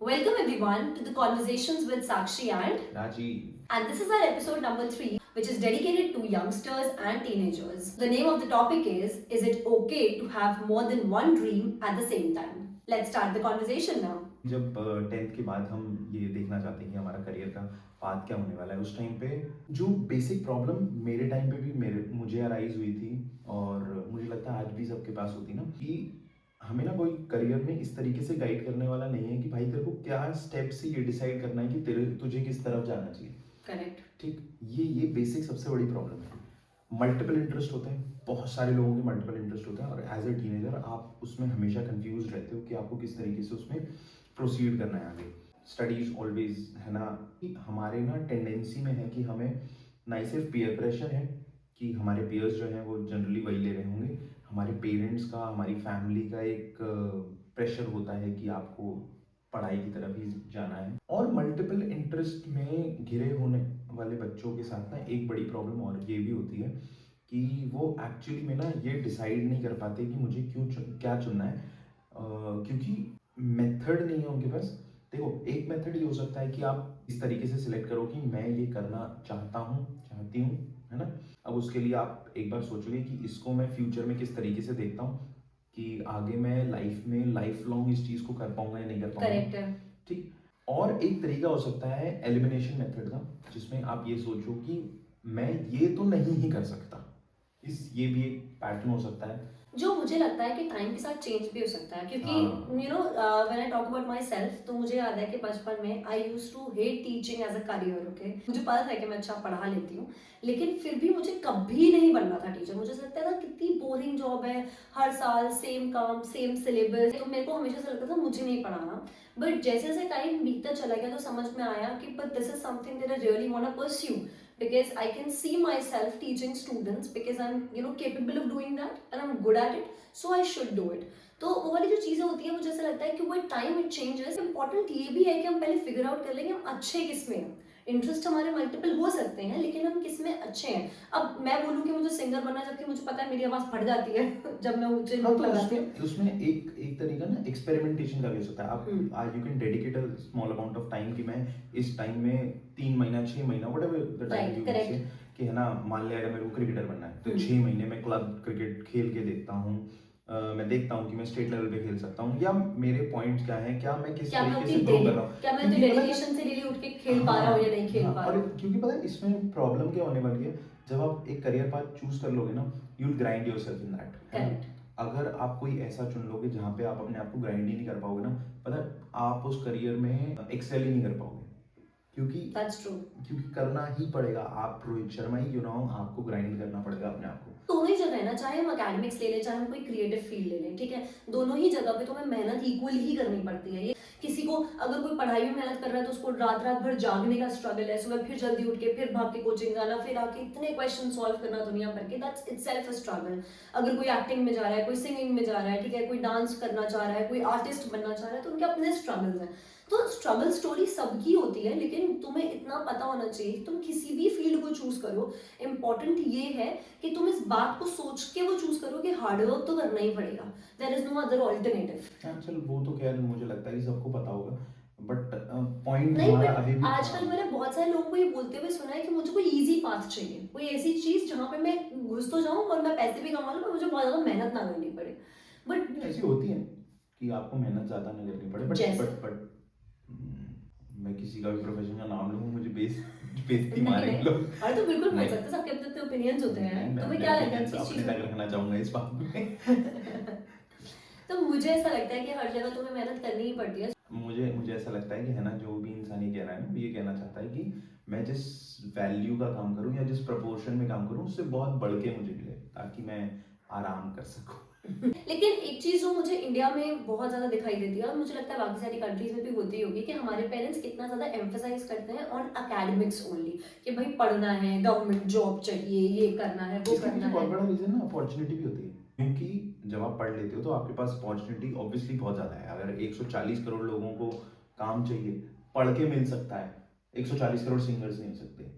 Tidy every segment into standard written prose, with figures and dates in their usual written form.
Welcome everyone to the Conversations with Sakshi and this is our episode number 3, which is dedicated to youngsters and teenagers. The name of the topic is it okay to have more than one dream at the same time? Let's start the conversation now. जब 10th के बाद हम ये देखना चाहते हैं कि हमारा करियर का पाथ क्या होने वाला है, उस टाइम पे जो बेसिक प्रॉब्लम मेरे टाइम पे भी मुझे अराइज हुई थी और मुझे लगता है आज भी सबके पास होती ना, कि हमें ना कोई करियर में इस तरीके से गाइड करने वाला नहीं है कि भाई तेरे को क्या स्टेप से ये डिसाइड करना है कि तुझे किस तरफ जाना चाहिए। करेक्ट। ठीक, ये बेसिक सबसे बड़ी प्रॉब्लम है। मल्टीपल इंटरेस्ट होते हैं, बहुत सारे लोगों के मल्टीपल इंटरेस्ट होते हैं और एज ए टीनेजर आप उसमें हमेशा कंफ्यूज रहते हो कि आपको किस तरीके से उसमें प्रोसीड करना है आगे। स्टडीज ऑलवेज है ना, कि हमारे ना टेंडेंसी में है कि हमें ना ही सिर्फ पीयर प्रेशर है कि हमारे पीयर्स जो हैं वो जनरली वही ले रहे होंगे, हमारे पेरेंट्स का, हमारी फैमिली का एक प्रेशर होता है कि आपको पढ़ाई की तरफ ही जाना है। और मल्टीपल इंटरेस्ट में घिरे होने वाले बच्चों के साथ ना एक बड़ी प्रॉब्लम और ये भी होती है कि वो एक्चुअली में ना ये डिसाइड नहीं कर पाते कि मुझे क्या चुनना है, क्योंकि मेथड नहीं है उनके पास। देखो, एक मेथड ये हो सकता है कि आप इस तरीके से सिलेक्ट करो कि मैं ये करना चाहती हूँ, है ना। अब उसके लिए आप एक बार सोचोगे कि इसको मैं फ्यूचर में किस तरीके से देखता हूँ, कि आगे मैं लाइफ लॉन्ग इस चीज़ को कर पाऊंगा या नहीं कर पाऊंगा। करेक्ट है। ठीक। और एक तरीका हो सकता है एलिमिनेशन मेथड का, जिसमें आप ये सोचो कि मैं ये तो नहीं ही कर सकता। ये भी एक पैटर्न हो सकता है जो मुझे लगता है कि टाइम के साथ चेंज भी हो सकता है, क्योंकि when I talk about myself, तो मुझे याद है कि बचपन में I used to hate teaching as a career. Okay, मुझे पता था कि मैं अच्छा पढ़ा लेती हूँ, लेकिन फिर भी मुझे कभी नहीं बनना था टीचर। मुझे लगता था कितनी बोरिंग जॉब है, हर साल सेम काम सेम सिलेबस, तो मेरे को हमेशा से लगता था मुझे नहीं पढ़ाना। बट जैसे जैसे टाइम बीतता चला गया तो समझ में आया कि but this is something that I really want to pursue, because I can see myself teaching students because I'm capable of doing that and I'm good at it, so I should do it. तो वो वाली जो चीज़ें होती है, मुझे ऐसा लगता है कि वो टाइम इट चेंजेस। इंपॉर्टेंट ये भी है कि हम पहले फिगर आउट कर लेंगे हम अच्छे किस में हैं। इंटरेस्ट हमारे मल्टीपल हो सकते हैं, लेकिन हम किस में अच्छे हैं। अब मैं बोलूँ कि मुझे सिंगर बनना है, जबकि मुझे पता है मेरी आवाज़ फट जाती है जब मैं ऊंचे नोट लगाती हूँ। उसमें एक तरीका ना एक्सपेरिमेंटेशन का भी हो सकता है। आप you can dedicate a small amount of time कि मैं इस टाइम में 3 महीना 6 महीना व्हाटएवर द टाइम यू से, कि है ना, मान लिया अगर मेरे को क्रिकेटर बनना है तो 6 महीने में क्लब क्रिकेट खेल के देखता हूँ। मैं देखता हूँ कि मैं स्टेट लेवल पे खेल सकता हूँ, या मेरे पॉइंट्स क्या हैं, क्या मैं किस तरीके से ग्रो कर रहा हूँ, क्या मैं अपनी डेडिकेशन से डेली उठ के खेल पा रहा हूँ या नहीं खेल पा रहा हूँ। और क्योंकि पता है इसमें प्रॉब्लम क्या होने वाली है, जब आप एक करियर पाथ चूज कर लोगे ना, you will grind yourself in that. अगर आप कोई ऐसा चुन लोगे जहाँ पे आप अपने आप को ग्राइंड ही नहीं कर पाओगे ना, पता है आप उस करियर में एक्सेल ही नहीं कर पाओगे, क्योंकि करना ही पड़ेगा। आप रोहित शर्मा ही क्यों ना हो, आपको ग्राइंड करना पड़ेगा अपने आप को। दोनों ही जगह है ना, चाहे हम अकेडमिक्स ले लें चाहे हम कोई क्रिएटिव फील्ड ले लें, ठीक है, दोनों ही जगह पे तो हमें मेहनत इक्वल ही करनी पड़ती है। ये किसी को अगर कोई पढ़ाई में मेहनत कर रहा है तो उसको रात रात भर जागने का स्ट्रगल है, सुबह फिर जल्दी उठ के फिर भाग के कोचिंग जाना, फिर आके इतने क्वेश्चन सॉल्व करना दुनिया भर के, दैट्स इटसेल्फ अ स्ट्रगल। अगर कोई एक्टिंग में जा रहा है, कोई सिंगिंग में जा रहा है, ठीक है, कोई डांस करना चाह रहा है, कोई आर्टिस्ट बनना चाह रहा है, तो उनके अपने स्ट्रगल्स हैं। तो स्ट्रगल स्टोरी सबकी होती है, लेकिन तुम्हें इतना पता होना चाहिए तुम किसी भी फील्ड को चूज करो, इंपॉर्टेंट ये है कि तुम इस बात को सोच के वो चूज करो कि हार्डवर्क तो करना ही पड़ेगा, there is no other alternative. चल वो तो खैर मुझे लगता है कि सबको पता होगा, बट पॉइंट नहीं, हमारा बट अभी भी आजकल मैंने बहुत सारे लोगों को ये बोलते हुए सुना है कि मुझे कोई इजी पाथ चाहिए, कोई ऐसी चीज जहां पे मैं घुस तो जाऊं और मैं पैसे भी कमा लूं पर मुझे बहुत ज्यादा मेहनत ना करनी पड़े। बट ऐसी होती है कि आपको मेहनत ज्यादा ना करनी पड़े, बट मैं किसी का भी प्रोफेशन का नाम लूं, मुझे बेइज्जती मारेंगे लोग। अरे तो बिल्कुल बोल सकते, सबके अपने अपने ओपिनियंस होते हैं, तुम्हें क्या लगता है किस चीज तक रखना चाहूंगा इस बात में। तो मुझे ऐसा लगता है कि हर जगह तुम्हें मेहनत करनी ही पड़ती है। मुझे ऐसा लगता है कि है ना, जो भी इंसान ये कह रहा है ना, वो ये कहना चाहता है कि मैं जिस वैल्यू का काम करूं या जिस प्रपोर्शन में काम करूं उससे बहुत बढ़ के मुझे मिले, ताकि मैं आराम कर सकूं। लेकिन एक चीज जो मुझे इंडिया में बहुत ज्यादा दिखाई देती है और मुझे लगता है बाकी सारी कंट्रीज में भी होती होगी, कि हमारे पेरेंट्स कितना ज्यादा एम्फेसाइज करते हैं ऑन एकेडमिक्स ओनली, कि भाई पढ़ना है, गवर्नमेंट जॉब चाहिए, ये करना है, वो करना है। बहुत बड़ा रीजन ना अपॉर्चुनिटी भी होती है, क्योंकि जब आप पढ़ लेते हो तो आपके पास अपॉर्चुनिटी ऑब्वियसली बहुत ज्यादा है। अगर 140 करोड़ लोगों को काम चाहिए, पढ़ के मिल सकता है, 140 करोड़ सिंगर्स नहीं हो सकते।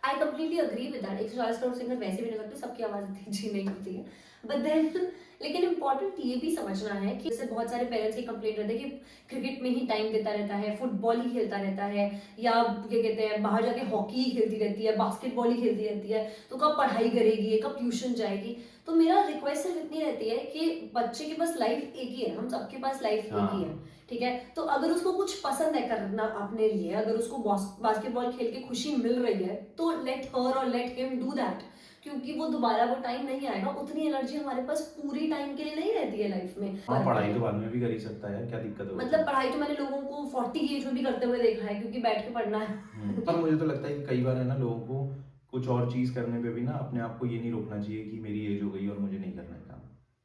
I completely agree with that. 140 crore singer वैसे भी नहीं हो सकते, सबकी आवाज इतनी अच्छी नहीं होती है, बट देन लेकिन इम्पोर्टेंट ये भी समझना है कि जैसे बहुत सारे पेरेंट्स की कंप्लेंट रहते हैं कि क्रिकेट में ही टाइम देता रहता है, फुटबॉल ही खेलता रहता है, या क्या कहते हैं बाहर जाके हॉकी ही खेलती रहती है, बास्केटबॉल ही खेलती रहती है, तो कब पढ़ाई करेगी, कब ट्यूशन जाएगी। तो मेरा रिक्वेस्ट सिर्फ इतनी रहती है कि बच्चे के पास लाइफ एक ही है, हम सबके पास लाइफ एक ही है, ठीक है। तो अगर उसको कुछ पसंद है करना अपने लिए, अगर उसको बास्केटबॉल खेल के खुशी मिल रही है, तो लेट हर और लेट हिम डू दैट, क्योंकि वो दोबारा वो टाइम नहीं आएगा, उतनी एनर्जी हमारे पास पूरी टाइम के लिए नहीं रहती है लाइफ में। हाँ, पढ़ाई तो बाद में भी कर ही सकता है, क्या दिक्कत है? मतलब पढ़ाई तो मैंने लोगों को 40 की एज में भी करते हुए देखा है, क्योंकि बैठ के पढ़ना है। पर मुझे तो लगता है कि कई बार है ना, लोगों को कुछ और चीज करने पे भी ना अपने आप को ये नहीं रोकना चाहिए कि मेरी एज हो गई और मुझे नहीं करना है काम,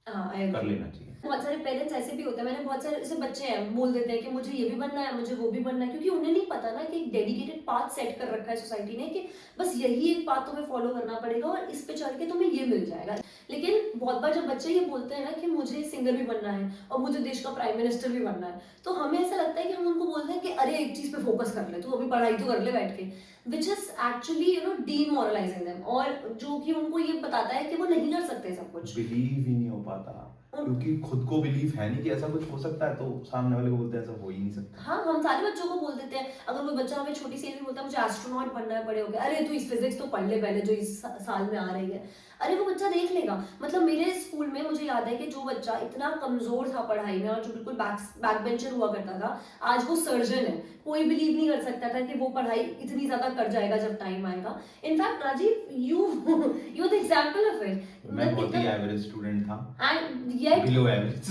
हाँ, कर लेना चाहिए। बहुत सारे पेरेंट्स ऐसे भी होते हैं, मैंने बहुत सारे ऐसे बच्चे हैं बोल देते हैं कि मुझे ये भी बनना है, मुझे वो भी बनना है, क्योंकि उन्हें नहीं पता ना कि एक डेडिकेटेड पाथ सेट कर रखा है सोसाइटी ने कि बस यही एक पाथ तुम्हें फॉलो करना पड़ेगा और इस पे चल के तुम्हें ये मिल जाएगा। लेकिन बहुत बार जब बच्चे ये बोलते हैं ना कि मुझे सिंगर भी बनना है और मुझे देश का प्राइम मिनिस्टर भी बनना है, तो हमें ऐसा लगता है कि हम उनको बोलते हैं कि अरे एक चीज पे फोकस कर ले, तू अभी पढ़ाई तो कर ले बैठ के, which is actually demoralising them, और जो कि उनको ये बताता है कि वो नहीं कर सकते सब कुछ। बिलीव ही नहीं हो पाता, क्योंकि खुद को बिलीव है नहीं कि ऐसा कुछ हो सकता है, तो सामने वाले को बोलते हैं ऐसा हो ही नहीं सकता। हाँ, हम सारे बच्चों को बोल देते हैं, अगर कोई बच्चा हमें छोटी सी एज में बोलता है मुझे एस्ट्रोनॉट बनना है बड़े हो गए, अरे तू इस फिजिक्स तो पढ़ ले पहले जो इस साल में आ रही है, अरे वो बच्चा देख लेगा। मतलब मेरे स्कूल में मुझे याद है कि जो बच्चा इतना कमजोर था पढ़ाई में और जो बिल्कुल बैक बेंचर हुआ करता था, आज वो सर्जन है। कोई बिलीव नहीं कर सकता था कि वो पढ़ाई इतनी ज्यादा कर जाएगा जब टाइम आएगा। In fact Rajiv, you the example of it. मैं बहुत ही एवरेज स्टूडेंट था, and yet below average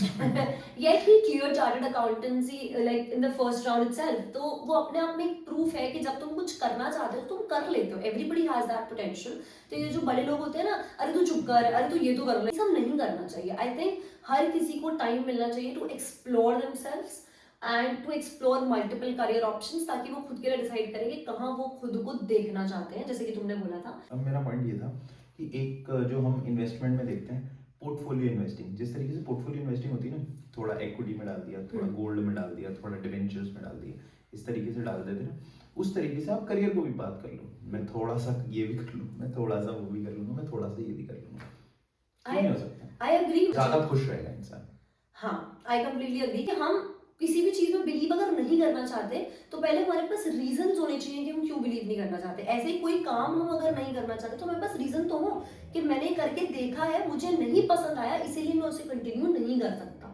yet he cleared chartered accountancy like in the first round itself। तो वो अपने आप में एक प्रूफ है कि जब तुम कुछ करना चाहते हो तुम कर लेते हो, एवरीबडी हैज दैट पोटेंशियल। तो ये जो बड़े लोग होते हैं ना, अरे तू चुप कर, अरे तू ये तो कर ले, सब नहीं करना चाहिए। आई थिंक हर किसी को टाइम मिलना चाहिए to explore themselves and to explore multiple career options, ताकि वो खुद के लिए डिसाइड करें कि कहाँ वो खुद को देखना चाहते हैं, जैसे कि तुमने बोला था। अब मेरा पॉइंट ये था कि एक जो हम इन्वेस्टमेंट में देखते हैं, पोर्टफोलियो इन्वेस्टिंग, जिस तरीके से पोर्टफोलियो इन्वेस्टिंग होती है ना, थोड़ा इक्विटी में डाल दिया, थोड़ा गोल्ड में डाल दिया, थोड़ा डिवेंचर्स में डाल दिया, इस तरीके से डाल देते ना, उस तरीके से आप करियर को भी बात कर लो। मैं थोड़ा सा ये भी कर लूँ, मैं थोड़ा सा वो भी कर लूँगा, मैं थोड़ा सा ये भी कर लूँगा, नहीं हो सकता। आई एग्री, ज्यादा खुश रहेगा इंसान। हाँ, आई कंप्लीटली अग्री कि हम किसी भी चीज में बिलीव अगर नहीं करना चाहते तो पहले हमारे पास रीजन होने चाहिए कि हम क्यों बिलीव नहीं करना चाहते। ऐसे ही कोई काम हम अगर नहीं करना चाहते तो हमारे पास रीजन तो हो कि मैंने करके देखा है, मुझे नहीं पसंद आया, इसीलिए मैं उसे कंटिन्यू नहीं कर सकता।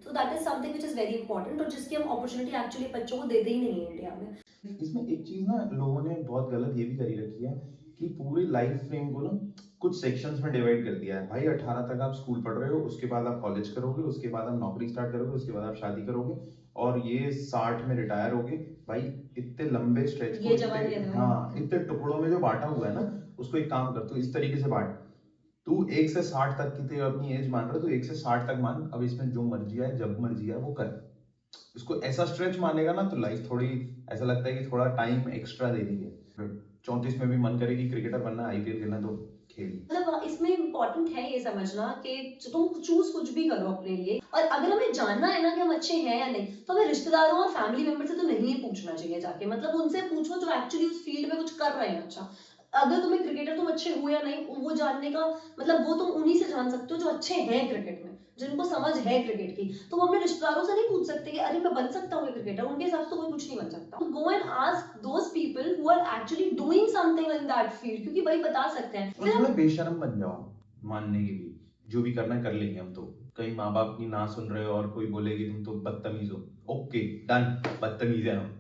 तो that is something which is very important, और जिसकी हम अपॉर्चुनिटी एक्चुअली बच्चों को देते ही नहीं है इंडिया में। इसमें एक चीज ना लोगों ने बहुत गलत ये भी करी रखी है कि पूरे लाइफ फ्रेम को ना कुछ सेक्शंस में डिवाइड कर दिया है। भाई 18 तक आप स्कूल पढ़ रहे हो, उसके बाद आप कॉलेज करोगे, उसके बाद आप नौकरी स्टार्ट करोगे, उसके बाद आप शादी करोगे और ये 60 में रिटायर होगे। भाई इतने लंबे स्ट्रेच को इतने टुकड़ों में जो बांटा हुआ है ना, उसको एक काम कर, तू इस तरीके से बांट, तू 1 से 60 तक की तेरी अपनी एज मान रहा है, तू 1 से 60 तक मान, अब इसमें जो मर्जी आए जब मर्जी आए वो कर। इसको ऐसा स्ट्रेच मानेगा ना तो लाइफ थोड़ी ऐसा लगता है कि थोड़ा टाइम एक्स्ट्रा दे दी है। 34 में भी मन करे कि क्रिकेटर बनना, आईपीएल खेलना, तो खेल। मतलब इसमें इम्पोर्टेंट है ये समझना कि तुम चूज कुछ भी करो अपने लिए, और अगर हमें जानना है ना कि हम अच्छे हैं या नहीं, तो हमें रिश्तेदारों और फैमिली मेंबर से तो नहीं पूछना चाहिए जाके, मतलब उनसे पूछो जो एक्चुअली उस फील्ड में कुछ कर रहे हैं। अच्छा, अगर तुम्हें क्रिकेटर तुम अच्छे हो या नहीं वो जानने का मतलब वो तुम उन्हीं से जान सकते हो जो अच्छे हैं क्रिकेट में, जिनको समझ है क्रिकेट की। तो वो अपने रिश्तेदारों से नहीं पूछ सकते कि अरे मैं बन सकता हूँ क्रिकेटर, उनके हिसाब से कोई कुछ नहीं बन सकता। Go and ask those people who are actually doing something in that field, क्योंकि वही बता सकते हैं। और थोड़ा बेशर्म बन जाओ मानने के लिए, जो भी करना है कर लेंगे हम तो। कहीं माँ बाप की ना सुन रहे हो और कोई बोले कि तुम तो बदतमीज हो, ओके डन, बदतमीज है हम।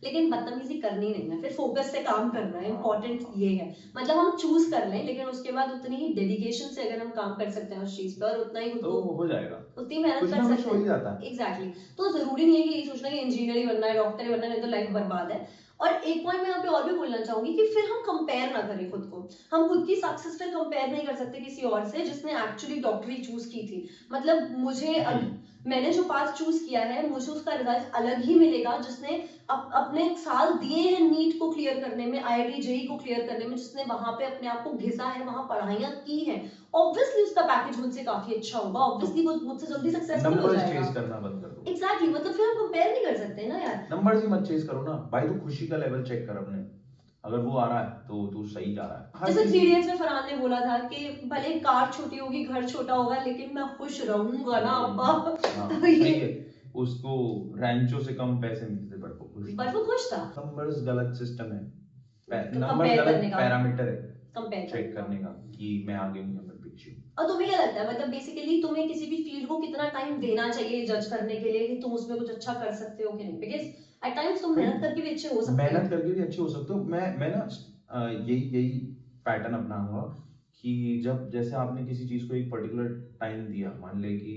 लेकिन बदतमीजी करनी नहीं है, फिर फोकस से काम करना है, इंपॉर्टेंट ये है। मतलब हम चूज कर लें, लेकिन उसके बाद उतनी ही डेडिकेशन से अगर हम काम कर सकते हैं उस चीज पर, और उतना ही तो हो जाएगा, उतनी मेहनत कर सकते हैं। एग्जैक्टली। तो जरूरी नहीं है कि ये सोचना कि इंजीनियर ही बनना है, डॉक्टर ही बनना है, नहीं तो लाइफ बर्बाद है। और एक पॉइंट मैं यहाँ पे और भी बोलना चाहूंगी कि फिर हम कंपेयर ना करें खुद को। हम खुद की सक्सेस फिर कंपेयर नहीं कर सकते किसी और से जिसने एक्चुअली डॉक्टरी चूज की थी। मतलब मुझे मैंने जो पाथ चूज किया है, मुझे उसका रिजल्ट अलग ही मिलेगा जिसने अपने साल दिए हैं नीट को क्लियर करने में, आईआईटी जेईई को क्लियर करने में, जिसने वहां पे अपने आप को घिसा है, वहां पढ़ाइयां की हैं। ऑब्वियसली उसका पैकेज मुझसे काफी अच्छा होगा, ऑब्वियसली वो मुझसे जल्दी सक्सेसफुल हो जाएगा। नंबर्स चेज करना बंद कर दो। एग्जैक्टली, मतलब फिर हम कंपेयर नहीं कर सकते ना यार। नंबर्स ही मत चेज करो ना भाई, तू खुशी का लेवल चेक कर अपने। अगर वो आ रहा है तो तू सही जा रहा है। हर जैसे चीज़- 3 इडियट्स में फरहान ने बोला था कि भले कार छोटी होगी, घर छोटा होगा, लेकिन मैं खुश रहूंगा ना अब्बा। हाँ, तो सही ये है। उसको रैंचो से कम पैसे मिलते पर वो खुश पर वो खुश था। नंबर्स गलत सिस्टम है, नंबर्स कंपेयर गलत करने का, पैरामीटर है कंपेयर चेक करने का कि मैं आगे हूँ या मैं पीछे हूँ। और तुम्हें क्या लगता है, मतलब बेसिकली तुम्हें किसी भी फील्ड को कितना टाइम देना चाहिए जज करने के लिए कि तुम उसमें कुछ अच्छा कर सकते हो कि नहीं? बिकॉज एट टाइम्स तुम मेहनत करके भी अच्छे हो सकते मेहनत हो। करके भी अच्छे हो सकते हो। मैं ना यही पैटर्न अपनाऊंगा कि जब जैसे आपने किसी चीज को एक पर्टिकुलर टाइम दिया, मान ले कि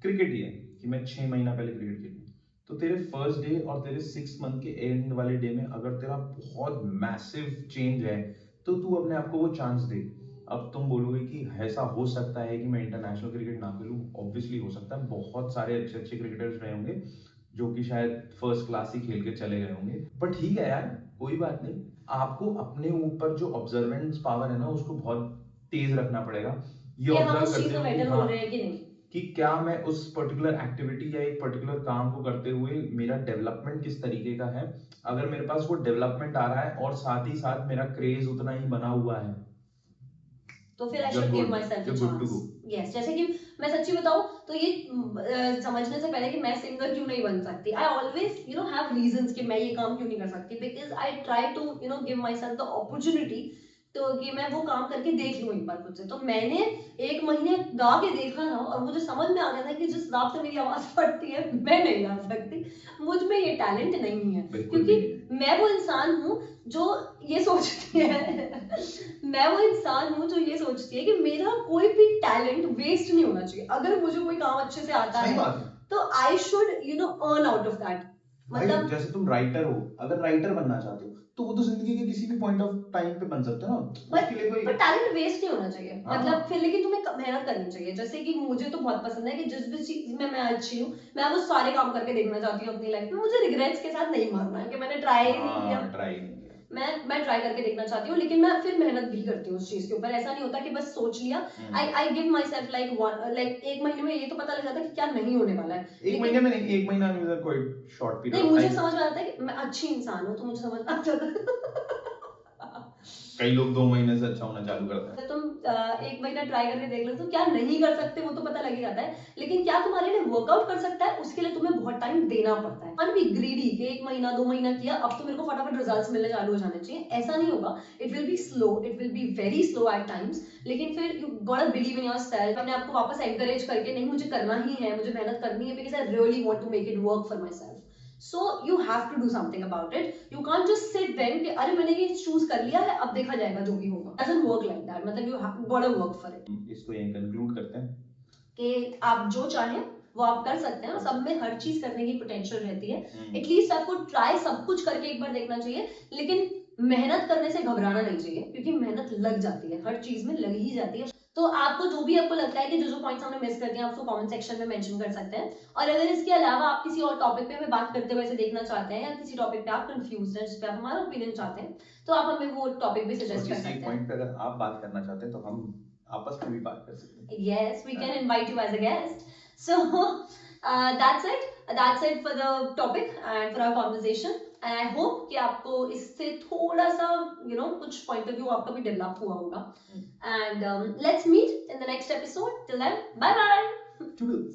क्रिकेट ही है कि मैं 6 महीना पहले क्रिकेट खेलूँ, तो तेरे फर्स्ट डे और तेरे 6 मंथ के एंड वाले डे में अगर तेरा बहुत मैसिव चेंज है तो तू अपने आप को वो चांस दे। अब तुम बोलोगे कि ऐसा हो सकता है कि मैं इंटरनेशनल क्रिकेट ना खेलूं, ऑब्वियसली हो सकता है। बहुत सारे अच्छे अच्छे क्रिकेटर्स रहे होंगे जो कि शायद फर्स्ट क्लास ही खेल के चले गए होंगे, बट ठीक है यार, कोई बात नहीं। आपको अपने ऊपर जो ऑब्जर्वेंस पावर है ना उसको बहुत तेज रखना पड़ेगा। ये कि हम ऑब्जर्व उस चीज करते में हो कि बेटर हो हाँ, रहे हैं कि नहीं। कि क्या मैं उस पर्टिकुलर एक्टिविटी या एक पर्टिकुलर काम को करते हुए मेरा डेवलपमेंट किस तरीके का है। अगर मेरे पास वो डेवलपमेंट आ रहा है और साथ ही साथ मेरा क्रेज उतना ही बना हुआ है, तो फिर आई you're should give good, my self a you're good to chance. go। Yes, जैसे कि मैं सच्ची बताऊं तो ये समझने से पहले कि मैं सिंगर क्यों नहीं बन सकती, आई ऑलवेज हैव रीजंस कि मैं ये काम क्यों नहीं कर सकती, because I try to give myself the opportunity, तो कि मैं वो काम करके देख लूं एक बार खुद से। तो मैंने 1 महीने गा के देखा था और मुझे समझ में आ गया था कि जिस हिसाब से मेरी आवाज फटती है मैं नहीं गा सकती, मुझ में ये टैलेंट नहीं है। क्योंकि मैं वो इंसान हूँ जो ये सोचती है मैं वो इंसान हूँ जो ये सोचती है कि मेरा कोई भी टैलेंट वेस्ट नहीं होना चाहिए। अगर मुझे कोई काम अच्छे से आता है तो I should earn out of that. मतलब जैसे तुम राइटर हो, अगर राइटर बनना चाहते हो तो वो तो जिंदगी के किसी भी पॉइंट ऑफ टाइम पे बन सकते हो ना, उसके लिए कोई पर टैलेंट वेस्ट नहीं होना चाहिए। हाँ। मतलब फिर लेकिन तुम्हें मेहनत करनी चाहिए। जैसे कि मुझे तो बहुत पसंद है कि जिस भी चीज में मैं अच्छी हूँ मैं वो सारे काम करके देखना चाहती हूँ अपनी लाइफ में। मुझे रिग्रेट्स के साथ नहीं मारना है कि मैंने ट्राई नहीं किया। ट्राई मैं ट्राई करके देखना चाहती हूँ, लेकिन मैं फिर मेहनत भी करती हूँ उस चीज के ऊपर। ऐसा नहीं होता कि बस सोच लिया। I give my self like 1 महीने में ये तो पता लग जाता है कि क्या नहीं होने वाला है। एक महीने में नहीं, 1 महीना में कोई शॉर्ट पीरियड नहीं, मुझे समझ में आता है कि मैं अच्छी इंसान हूँ, तो मुझे समझ में आ जाता है। कई लोग 2 महीने से अच्छा होना चालू करते हैं। तुम 1 महीना ट्राई करके देख लो तो क्या नहीं कर सकते वो तो पता लग ही जाता है, लेकिन क्या तुम्हारे लिए वर्कआउट कर सकता है उसके लिए तुम्हें बहुत टाइम देना पड़ता है। और भी ग्रीडी कि 1 महीना 2 महीना किया अब तो मेरे को फटाफट रिजल्ट्स मिलने चालू हो जाने चाहिए, ऐसा नहीं होगा। It will be slow, it will be very slow at times, लेकिन फिर you got to believe in yourself. अपने आपको वापस एनकरेज करके नहीं मुझे करना ही है, मुझे मेहनत करनी है, because I really want to make it work for myself. So you have to do something about it. You can't just sit then कि अरे मैंने ये चूज कर लिया है अब देखा जाएगा जो भी होगा। Doesn't work like that. मतलब you have got to work for it. इसको यहीं कंक्लूड करते हैं कि आप जो चाहें वो आप कर सकते हैं और सब में हर चीज करने की पोटेंशियल रहती है। एटलीस्ट आपको ट्राई सब कुछ करके एक बार देखना चाहिए, लेकिन मेहनत करने से घबराना नहीं चाहिए क्योंकि मेहनत लग जाती है, हर चीज में लग ही जाती है। तो आपको जो भी आपको लगता है कि जो पॉइंट्स हमने मिस कर दिए आप उसको कमेंट सेक्शन में मेंशन कर सकते हैं। और अगर इसके अलावा आप किसी और टॉपिक पे हमें बात करते हुए ऐसे देखना चाहते हैं या किसी टॉपिक पे आप कंफ्यूज हैं जिस पे आप हमारा ओपिनियन चाहते हैं तो आप हमें वो टॉपिक भी सजेस्ट कर सकते हैं। पॉइंट पे अगर आप बात करना चाहते हैं तो हम आपस में भी बात कर सकते हैं। Yes, we can invite you as a guest. So that's it. That's it for the topic and for our conversation. And I hope कि आपको इससे थोड़ा सा कुछ point of view आपका भी develop हुआ होगा. And let's meet in the next episode. Till then, bye bye.